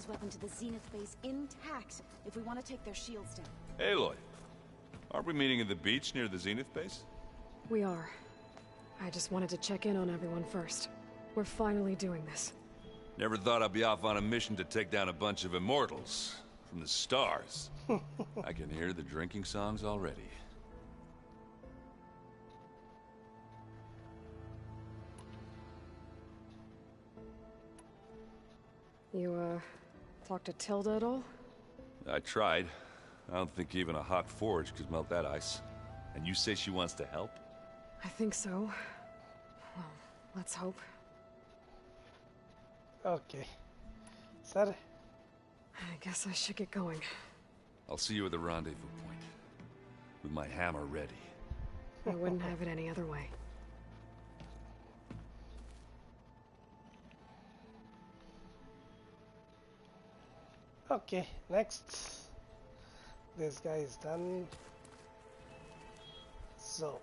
Zenith's weapon to the Zenith base intact if we want to take their shields down. Aloy, aren't we meeting at the beach near the Zenith base? We are. I just wanted to check in on everyone first. We're finally doing this. Never thought I'd be off on a mission to take down a bunch of immortals from the stars. I can hear the drinking songs already. You, talk to Tilda at all? I tried. I don't think even a hot forge could melt that ice. And you say she wants to help? I think so. Well, let's hope. Okay. Sir. I guess I should get going. I'll see you at the rendezvous point. With my hammer ready. I wouldn't have it any other way. Okay, next. This guy is done. So.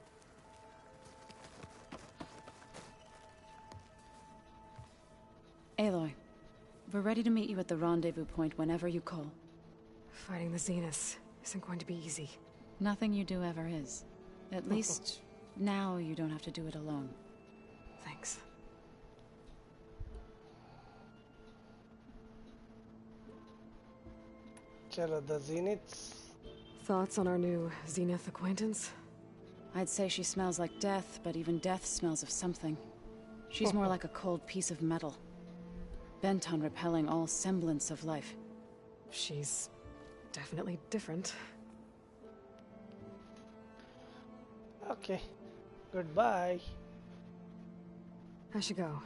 Aloy, we're ready to meet you at the rendezvous point whenever you call. Fighting the Zeniths isn't going to be easy. Nothing you do ever is. At least, now you don't have to do it alone. Thanks. Chalo, the Zeniths. Thoughts on our new Zenith acquaintance? I'd say she smells like death, but even death smells of something. She's more like a cold piece of metal. Bent on repelling all semblance of life. She's definitely different. Okay. Goodbye. I should go.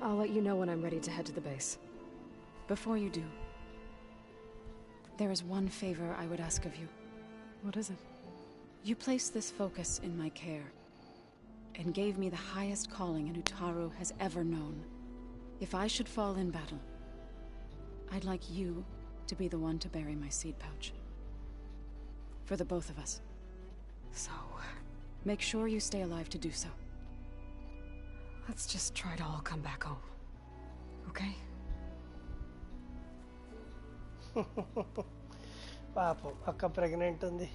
I'll let you know when I'm ready to head to the base. Before you do, there is one favor I would ask of you. What is it? You placed this focus in my care, and gave me the highest calling an Utaru has ever known. If I should fall in battle, I'd like you to be the one to bury my seed pouch. For the both of us. So, make sure you stay alive to do so. let's just try to all come back home. Okay? పాపం అక్క pregnant ఉంది.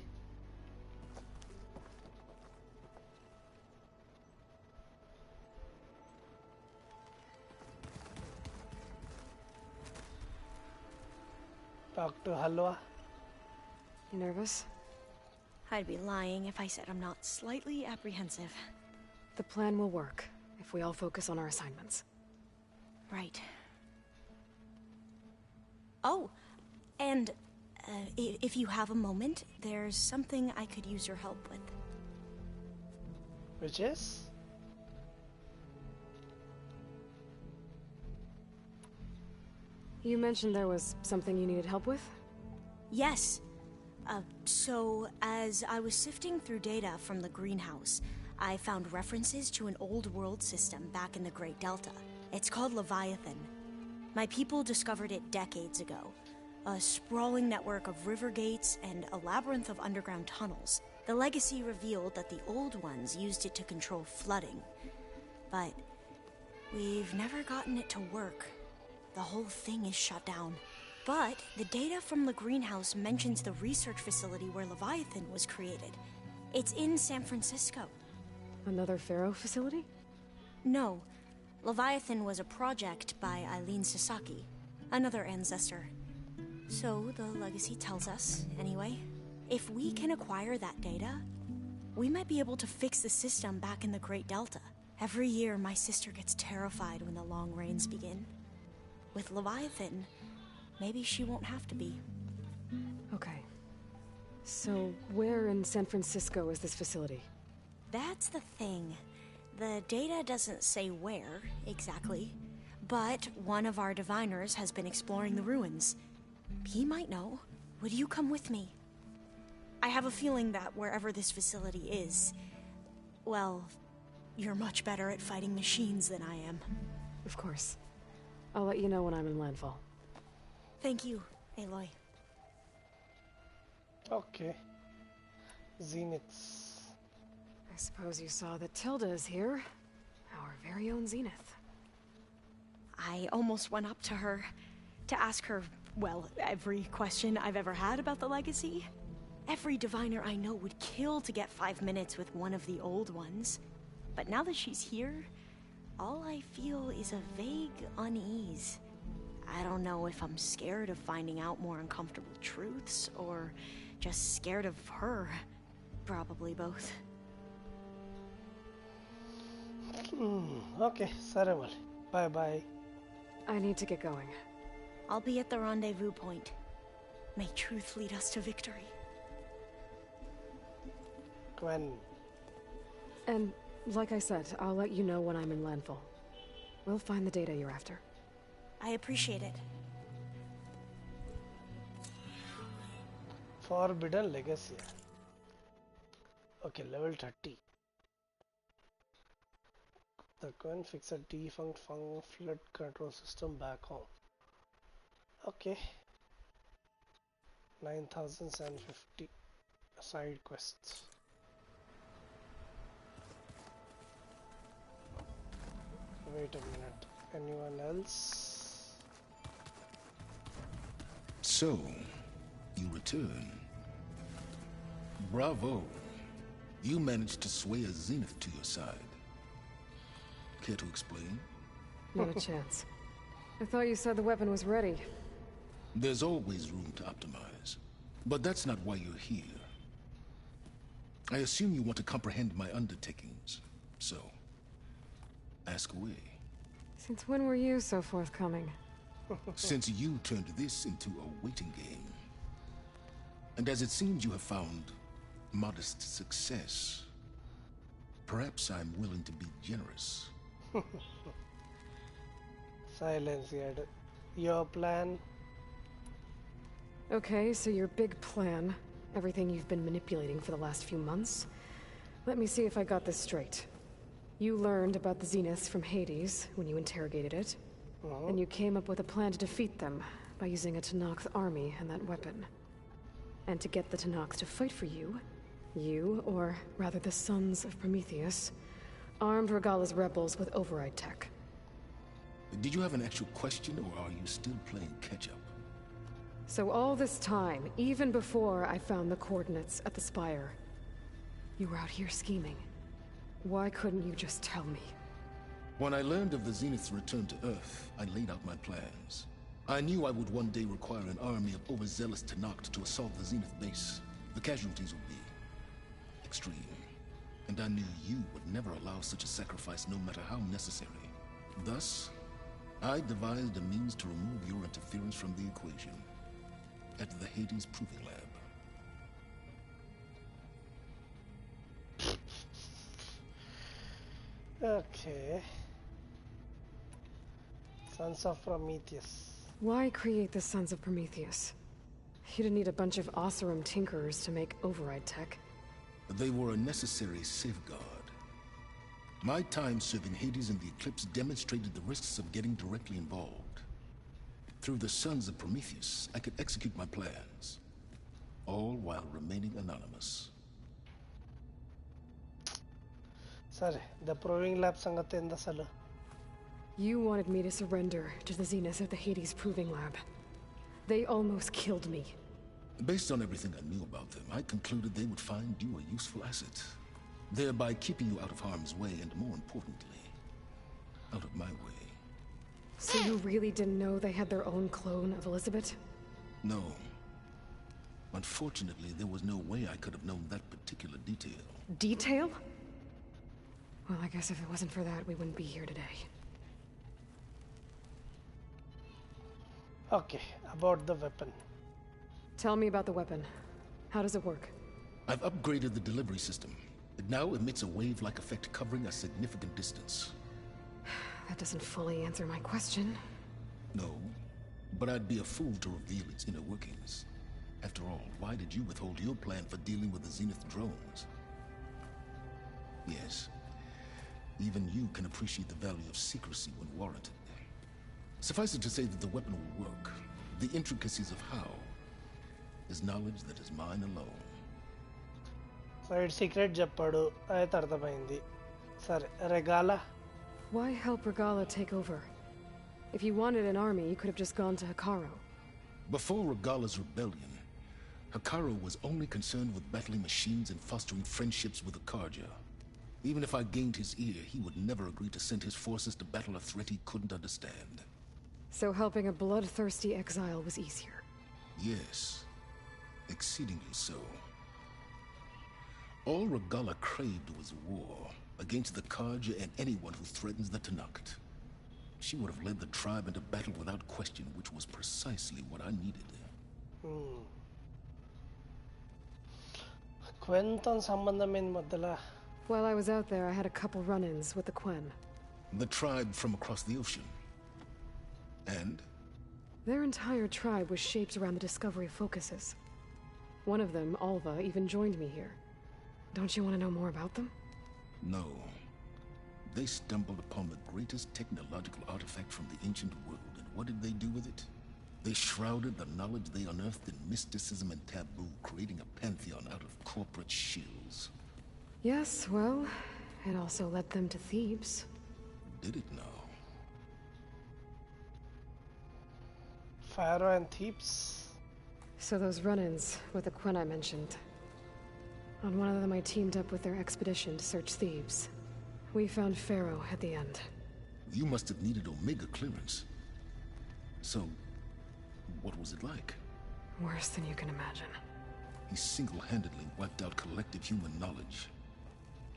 Talk to Halwa. You nervous? I'd be lying if I said I'm not slightly apprehensive. The plan will work if we all focus on our assignments. Right. Oh, and if you have a moment, there's something I could use your help with. Which is? You mentioned there was something you needed help with? Yes. So, as I was sifting through data from the greenhouse, I found references to an old world system back in the Great Delta. It's called Leviathan. My people discovered it decades ago. A sprawling network of river gates and a labyrinth of underground tunnels. The legacy revealed that the old ones used it to control flooding. But we've never gotten it to work. The whole thing is shut down. But the data from the greenhouse mentions the research facility where Leviathan was created. It's in San Francisco. Another Pharaoh facility? No. Leviathan was a project by Eileen Sasaki, another ancestor. So the legacy tells us, anyway, if we can acquire that data, we might be able to fix the system back in the Great Delta. Every year, my sister gets terrified when the long rains begin. With Leviathan, maybe she won't have to be. Okay. So, where in San Francisco is this facility? That's the thing. The data doesn't say where, exactly. But one of our diviners has been exploring the ruins. He might know. Would you come with me? I have a feeling that wherever this facility is, well, you're much better at fighting machines than I am. Of course. I'll let you know when I'm in landfall. Thank you, Aloy. Okay. Zeniths. I suppose you saw that Tilda is here. Our very own Zenith. I almost went up to her. To ask her, well, every question I've ever had about the legacy. Every diviner I know would kill to get 5 minutes with one of the old ones. But now that she's here, all I feel is a vague unease. I don't know if I'm scared of finding out more uncomfortable truths, or just scared of her. Probably both. Okay, సరే మరి. Bye. I need to get going. I'll be at the rendezvous point. May truth lead us to victory. When? And like I said, I'll let you know when I'm in landfall. We'll find the data you're after. I appreciate it. Forbidden Legacy. Okay, level 30. The coin fix a defunct flood control system back home. Okay. 9,750 side quests. Wait a minute. Anyone else? So, you return. Bravo. You managed to sway a zenith to your side. Care to explain? Not a chance. I thought you said the weapon was ready. There's always room to optimize. But that's not why you're here. I assume you want to comprehend my undertakings. So, ask away. Since when were you so forthcoming? Since you turned this into a waiting game. And as it seems you have found modest success, perhaps I'm willing to be generous. Silence here. Your plan? Okay, so your big plan, everything you've been manipulating for the last few months. Let me see if I got this straight. You learned about the Zeniths from Hades when you interrogated it, and you came up with a plan to defeat them by using a Tenakth army and that weapon. And to get the Tenakth to fight for you, or rather the Sons of Prometheus, armed Regala's rebels with override tech. Did you have an actual question, or are you still playing catch-up? So all this time, even before I found the coordinates at the Spire, you were out here scheming. Why couldn't you just tell me? When I learned of the Zenith's return to Earth, I laid out my plans. I knew I would one day require an army of overzealous Tenakth to assault the Zenith base. The casualties would be extreme. And I knew you would never allow such a sacrifice, no matter how necessary. Thus, I devised a means to remove your interference from the equation at the Hades Proving Lab. Okay. Sons of Prometheus. Why create the Sons of Prometheus? You didn't need a bunch of Oseram tinkerers to make override tech. They were a necessary safeguard. My time serving Hades in the Eclipse demonstrated the risks of getting directly involved. Through the Sons of Prometheus, I could execute my plans, all while remaining anonymous. Sorry, the Proving Lab సంగతి ఏంది అసలు? You wanted me to surrender to the Zeniths at the Hades Proving Lab. They almost killed me. Based on everything I knew about them, I concluded they would find you a useful asset, thereby keeping you out of harm's way and, more importantly, out of my way. So you really didn't know they had their own clone of Elizabeth? No. Unfortunately, there was no way I could have known that particular detail. Detail? Well, I guess if it wasn't for that, we wouldn't be here today. Okay, about the weapon. Tell me about the weapon. How does it work? I've upgraded the delivery system. It now emits a wave-like effect covering a significant distance. That doesn't fully answer my question. No, but I'd be a fool to reveal its inner workings. After all, why did you withhold your plan for dealing with the Zenith drones? Yes, even you can appreciate the value of secrecy when warranted. Suffice it to say that the weapon will work. The intricacies of how is knowledge that is mine alone. Side secret చెప్పాడు అయితే అర్థమైంది. సరే, Regala. Why help Regala take over? If you wanted an army, you could have just gone to Hikaru. Before Regala's rebellion, Hikaru was only concerned with battling machines and fostering friendships with the Karja. Even if I gained his ear, he would never agree to send his forces to battle a threat he couldn't understand. So helping a bloodthirsty exile was easier. Yes, exceedingly so. All Regala craved was war, against the Karja and anyone who threatens the Tanakh. She would have led the tribe into battle without question, which was precisely what I needed. Quenton sambandham in maddala. While I was out there, I had a couple run-ins with the Quen. The tribe from across the ocean. And? Their entire tribe was shaped around the discovery of focuses. One of them, Alva, even joined me here. Don't you want to know more about them? No. They stumbled upon the greatest technological artifact from the ancient world, and what did they do with it? They shrouded the knowledge they unearthed in mysticism and taboo, creating a pantheon out of corporate shills. Yes, well, it also led them to Thebes. Did it now? Pharaoh and Thebes. So those run-ins with the Quen I mentioned. On one of them I teamed up with their expedition to search Thebes. We found Pharaoh at the end. You must have needed Omega clearance. So, what was it like? Worse than you can imagine. He single-handedly wiped out collective human knowledge.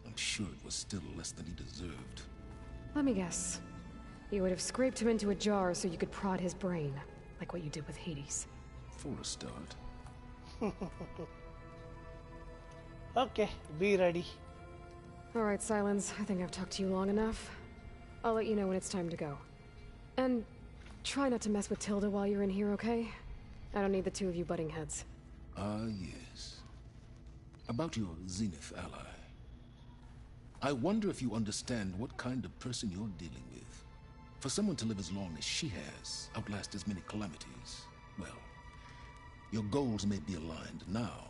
I'm sure it was still less than he deserved. Let me guess. You would have scraped him into a jar so you could prod his brain, like what you did with Hades. For a start. Okay, be ready. Alright, Sylens, I think I've talked to you long enough. I'll let you know when it's time to go. And try not to mess with Tilda while you're in here, okay? I don't need the two of you butting heads. Ah, yes. About your Zenith ally. I wonder if you understand what kind of person you're dealing with. For someone to live as long as she has, outlast as many calamities, well, your goals may be aligned now,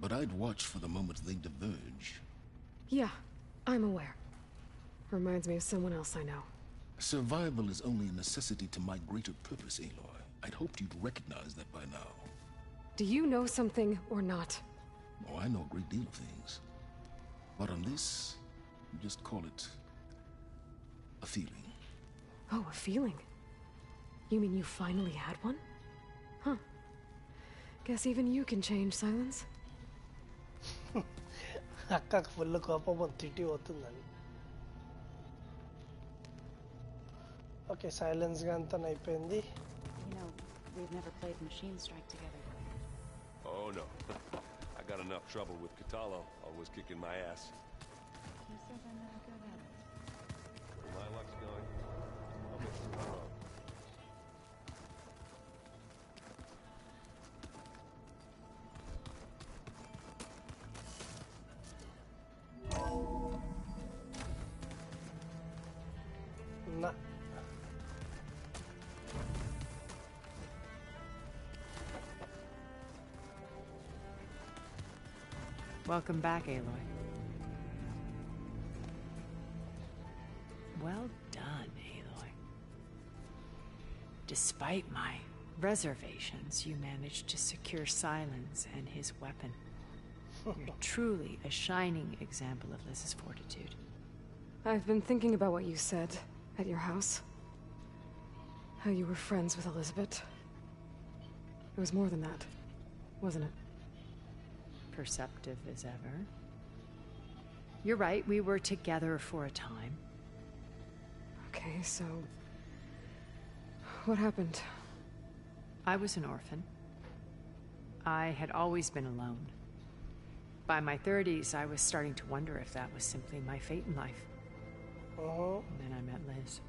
but I'd watch for the moment they diverge. Yeah, I'm aware. Reminds me of someone else I know. Survival is only a necessity to my greater purpose, Aloy. I'd hoped you'd recognize that by now. Do you know something or not? Oh, I know a great deal of things. But on this, you just call it a feeling. Oh, a feeling? You mean you finally had one? Huh. Guess even you can change, Sylens. అక్కకు full కోపం తిట్టి పోతుందని. Okay, silence గా అంతా అయిపోయింది. You know, we've never played Machine Strike together. Oh no. I got enough trouble with Kotallo, always kicking my ass. You said I'm not good at it. Where my luck's going, I'll get through my own. నా Welcome back, Aloy. Well done, Aloy. Despite my reservations, you managed to secure Sylens and his weapon. You're truly a shining example of Liz's fortitude. I've been thinking about what you said at your house. How you were friends with Elizabeth. It was more than that, wasn't it? Perceptive as ever. You're right, we were together for a time. Okay, so... what happened? I was an orphan. I had always been alone. By my 30s, I was starting to wonder if that was simply my fate in life. And then I met Liz.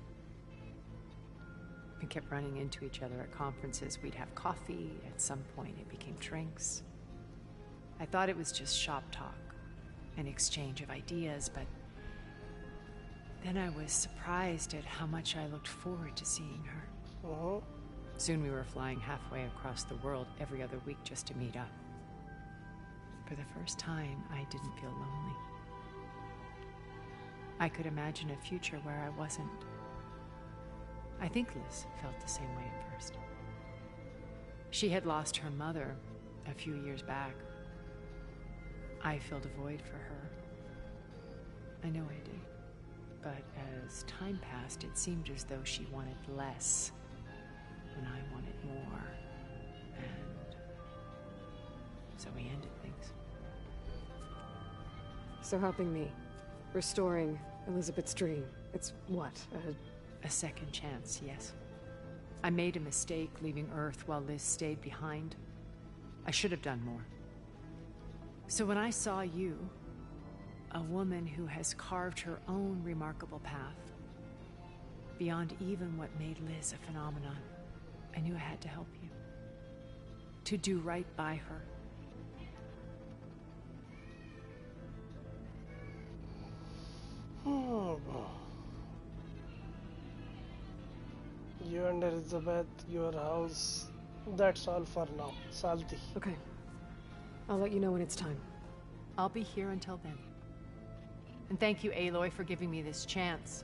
We kept running into each other at conferences. We'd have coffee. At some point, it became drinks. I thought it was just shop talk, an exchange of ideas, but then I was surprised at how much I looked forward to seeing her. Soon we were flying halfway across the world every other week just to meet up. For the first time, I didn't feel lonely. I could imagine a future where I wasn't. I think Liz felt the same way at first. She had lost her mother a few years back. I filled a void for her. I know I did. But as time passed, it seemed as though she wanted less, and I wanted more. And so we ended things. So helping me, restoring Elizabeth's dream, it's what, A second chance, yes. I made a mistake leaving Earth while Liz stayed behind. I should have done more. So when I saw you, a woman who has carved her own remarkable path, beyond even what made Liz a phenomenon, I knew I had to help you. To do right by her. You and Elizabeth, your house. That's all for now. Salty. okay. I'll let you know when it's time. I'll be here until then. And thank you, Aloy, for giving me this chance.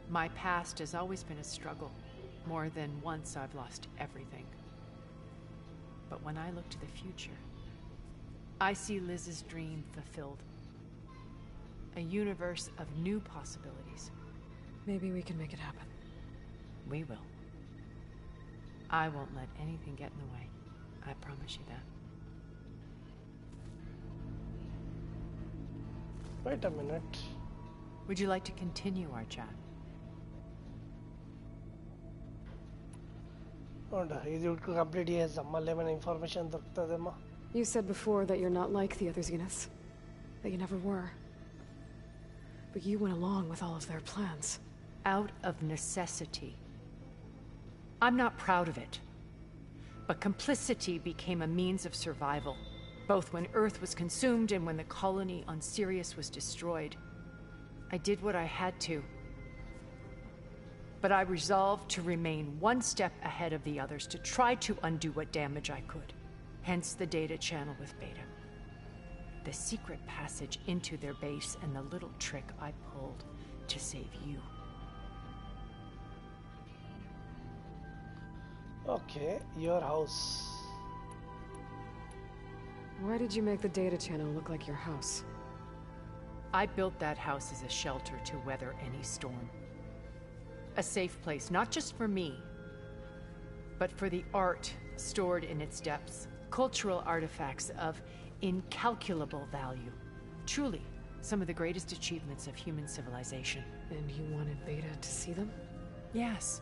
My past has always been a struggle. More than once I've lost everything. But when I look to the future, I see Liz's dream fulfilled. A universe of new possibilities. Maybe we can make it happen. We will. I won't let anything get in the way. I promise you that. Wait a minute. Would you like to continue our chat? ఇది complete చేద్దాం మళ్ళీ ఏమైనా information దొరుకుతుందేమో. You said before that you're not like the other Zeniths. That you never were. But you went along with all of their plans. Out of necessity. I'm not proud of it. But complicity became a means of survival, both when Earth was consumed and when the colony on Sirius was destroyed. I did what I had to. But I resolved to remain one step ahead of the others to try to undo what damage I could. Hence the data channel with Beta. The secret passage into their base and the little trick I pulled to save you. Okay, your house. Why did you make the data channel look like your house? I built that house as a shelter to weather any storm. A safe place, not just for me, but for the art stored in its depths, cultural artifacts of incalculable value. Truly, some of the greatest achievements of human civilization. And you wanted Beta to see them? Yes.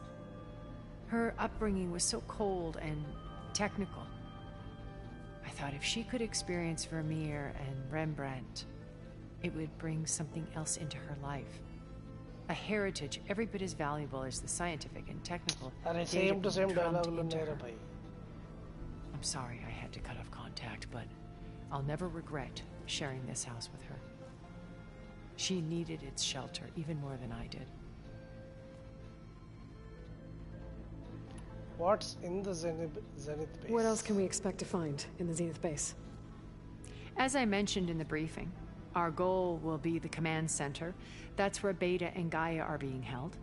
Her upbringing was so cold and technical. I thought if she could experience Vermeer and Rembrandt, it would bring something else into her life. A heritage every bit as valuable as the scientific and technical Are data same to same being drummed dialogue into unnayra her. bhai. I'm sorry I had to cut off contact, but I'll never regret sharing this house with her. She needed its shelter even more than I did. What's in the Zenith base? What else can we expect to find in the Zenith base? As I mentioned in the briefing, our goal will be the command center. That's where Beta and Gaia are being held.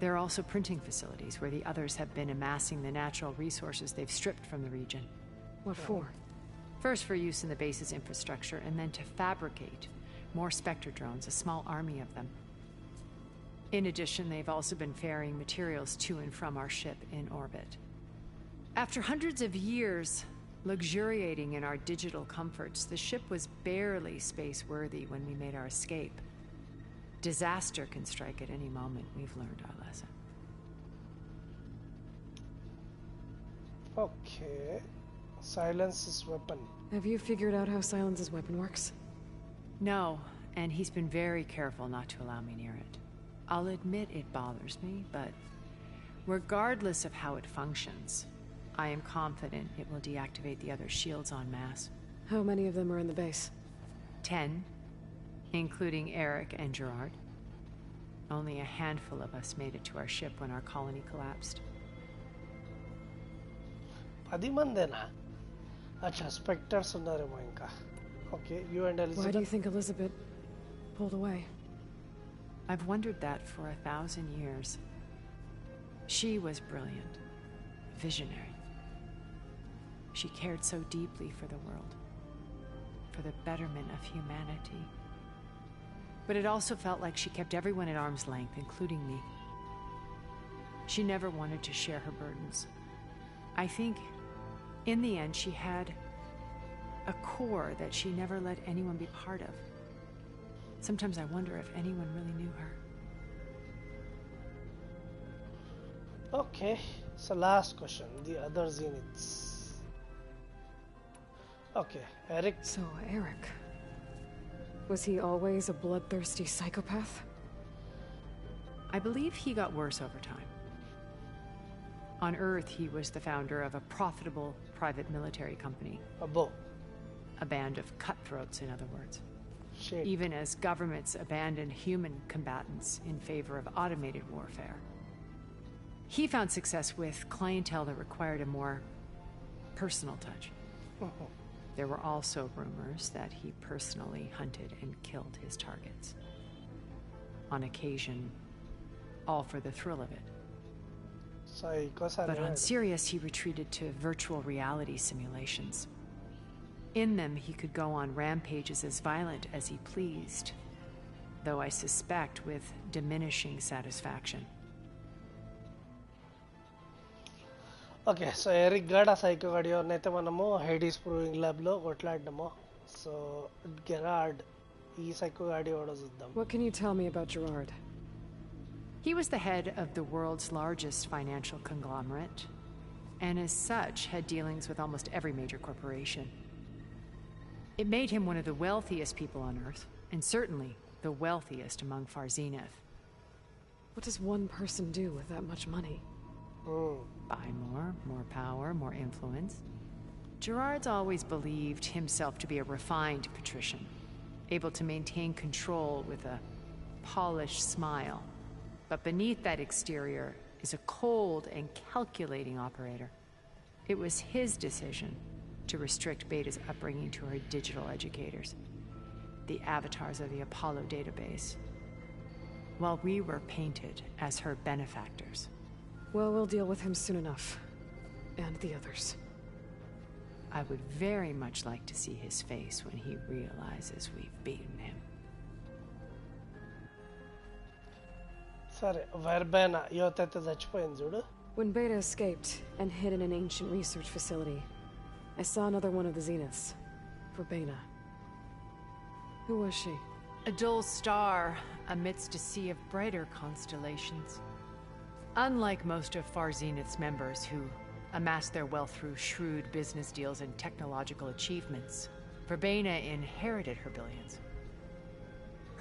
There are also printing facilities where the others have been amassing the natural resources they've stripped from the region. What for? First for use in the base's infrastructure, and then to fabricate more Spectre drones, a small army of them. In addition, they've also been ferrying materials to and from our ship in orbit. After hundreds of years luxuriating in our digital comforts, the ship was barely space-worthy when we made our escape. Disaster can strike at any moment. We've learned our lesson. Okay. Silence's weapon. Have you figured out how Sylens' weapon works? No, and he's been very careful not to allow me near it. I'll admit it bothers me, but regardless of how it functions, I am confident it will deactivate the other shields en masse. How many of them are in the base? 10, including Eric and Gerard. Only a handful of us made it to our ship when our colony collapsed. 10 మందేనా? అచ్చా స్పెక్టర్స్ ఉన్నారేమో ఇంకా. Okay, you and Why do you Elizabeth. think Elizabeth pulled away? I've wondered that for 1,000 years. She was brilliant, visionary. She cared so deeply for the world, for the betterment of humanity. But it also felt like she kept everyone at arm's length, including me. She never wanted to share her burdens. I think, in the end, she had a core that she never let anyone be part of. Sometimes I wonder if anyone really knew her. Okay, so last question. The other Zeniths. Okay, Eric. So, Eric. Was he always a bloodthirsty psychopath? I believe he got worse over time. On Earth, he was the founder of a profitable private military company. Abo. A band of cutthroats, in other words. Shit. Even as governments abandoned human combatants in favor of automated warfare. He found success with clientele that required a more personal touch. There were also rumors that he personally hunted and killed his targets. On occasion, all for the thrill of it. But on Sirius, he retreated to virtual reality simulations. In them, he could go on rampages as violent as he pleased, though I suspect with diminishing satisfaction. Okay, so Eric gada psycho gadio nete manamo Hades proving lab lo koట్లాడము. So Gerard ఈ psycho గాడి ఓడో చూద్దాం. What can you tell me about Gerard? He was the head of the world's largest financial conglomerate, and as such had dealings with almost every major corporation. It made him one of the wealthiest people on Earth, and certainly the wealthiest among Far Zenith. What does one person do with that much money? Buy more power, more influence. Gerard's always believed himself to be a refined patrician, able to maintain control with a polished smile. But beneath that exterior is a cold and calculating operator. It was his decision to restrict Beta's upbringing to her digital educators, the avatars of the Apollo database, while we were painted as her benefactors. Well, we'll deal with him soon enough. And the others. I would very much like to see his face when he realizes we've beaten him. సరే వెర్బేనా యువతైతే చచ్చిపోయింది చూడు. When Beta escaped and hid in an ancient research facility, I saw another one of the Zeniths. Verbena. Who was she? A dull star amidst a sea of brighter constellations. Unlike most of Far Zenith's members who amassed their wealth through shrewd business deals and technological achievements, Verbena inherited her billions.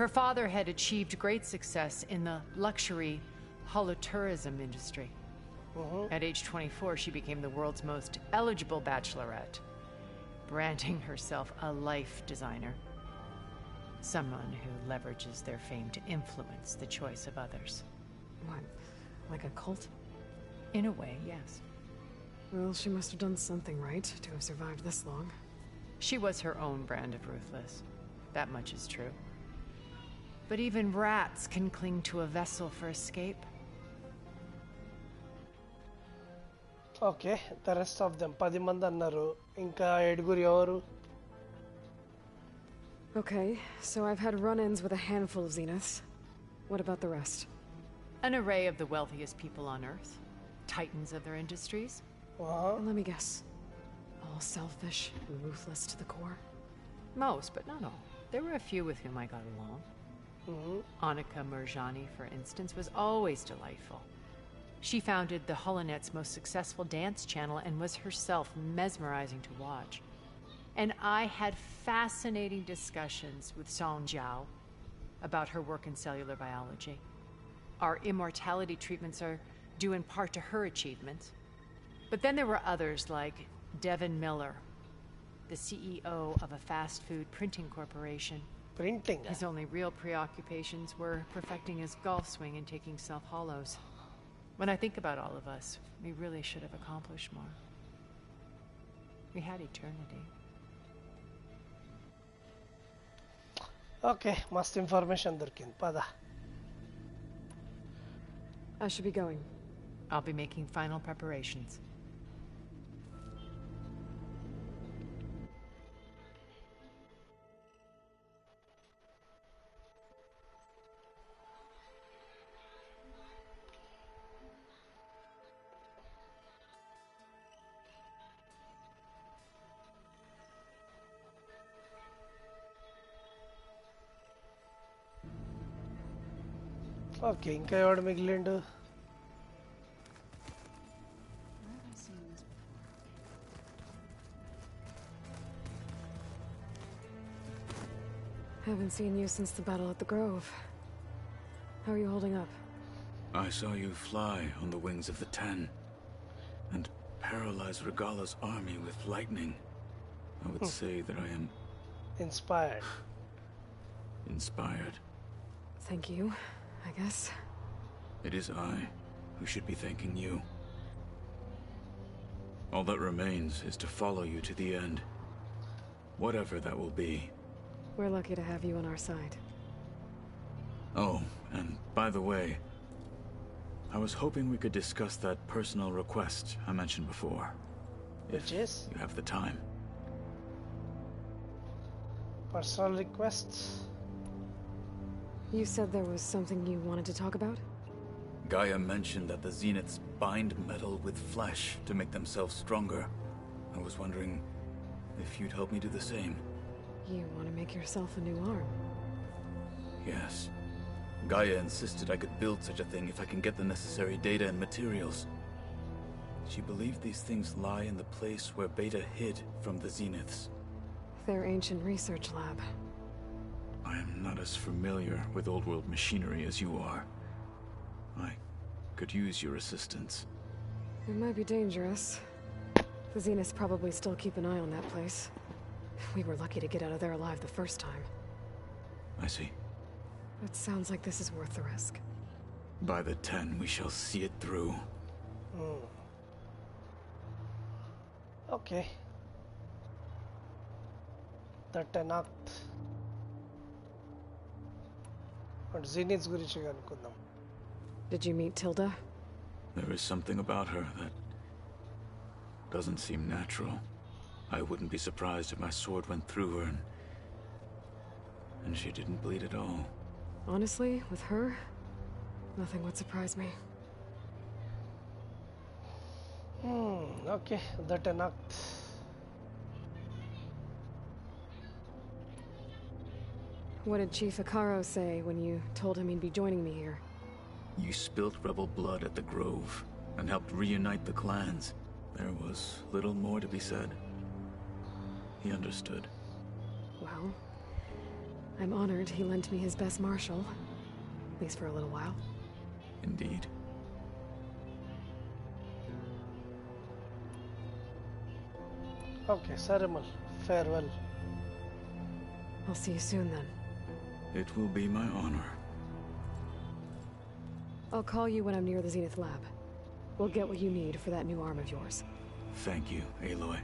Her father had achieved great success in the luxury holotourism industry. At age 24, she became the world's most eligible bachelorette, branding herself a life designer, someone who leverages their fame to influence the choice of others. What? Like a cult? In a way, yes. Well, she must have done something right to have survived this long. She was her own brand of ruthless. That much is true. But even rats can cling to a vessel for escape. Okay, the rest of them 10 మంది అన్నారు. ఇంకా 7 ఎవరు? Okay, so I've had run-ins with a handful of Zeniths. What about the rest? An array of the wealthiest people on Earth. Titans of their industries. And let me guess. All selfish and ruthless to the core? Most, but not all. There were a few with whom I got along. Annika Murjani, for instance, was always delightful. She founded the Holonet's most successful dance channel and was herself mesmerizing to watch. And I had fascinating discussions with Song Jiao about her work in cellular biology. Our immortality treatments are due in part to her achievements. But then there were others like Devin Miller, the CEO of a fast food printing corporation. Printing? His only real preoccupations were perfecting his golf swing and taking self-hollows. When I think about all of us, we really should have accomplished more. We had eternity. Okay, must information దొరికింది. పద. I should be going. I'll be making final preparations. Okay ఇంకా ఎవడు మిగిలిండు Where have I seen this before? Haven't seen you since the battle at the Grove. How are you holding up? I saw you fly on the wings of the Ten, and paralyze Regala's army with lightning. I would say that I am inspired. Inspired. Thank you, I guess. It is I who should be thanking you. All that remains is to follow you to the end. Whatever that will be. We're lucky to have you on our side. Oh, and by the way, I was hoping we could discuss that personal request I mentioned before. Which is? You have the time. Personal requests? You said there was something you wanted to talk about? Gaia mentioned that the Zeniths bind metal with flesh to make themselves stronger. I was wondering if you'd help me do the same. You want to make yourself a new arm? Yes. Gaia insisted I could build such a thing if I can get the necessary data and materials. She believed these things lie in the place where Beta hid from the Zeniths. Their ancient research lab. I am not as familiar with old-world machinery as you are. I could use your assistance. It might be dangerous. The Zeniths probably still keep an eye on that place. We were lucky to get out of there alive the first time. I see. It sounds like this is worth the risk. By the 10, we shall see it through. Okay. The Tenacht. But Zeniths గురించి కనుక్కుందాం. Did you meet Tilda? There is something about her that doesn't seem natural. I wouldn't be surprised if my sword went through her and she didn't bleed at all. Honestly, with her, nothing would surprise me. Okay, the Tenacht. What did Chief Akaro say when you told him he'd be joining me here? You spilt rebel blood at the Grove and helped reunite the clans. There was little more to be said. He understood. Well, I'm honored he lent me his best martial, at least for a little while. Indeed. Okay, Sarimal, farewell. I'll see you soon then. It will be my honor. I'll call you when I'm near the Zenith lab. We'll get what you need for that new arm of yours. Thank you, Aloy.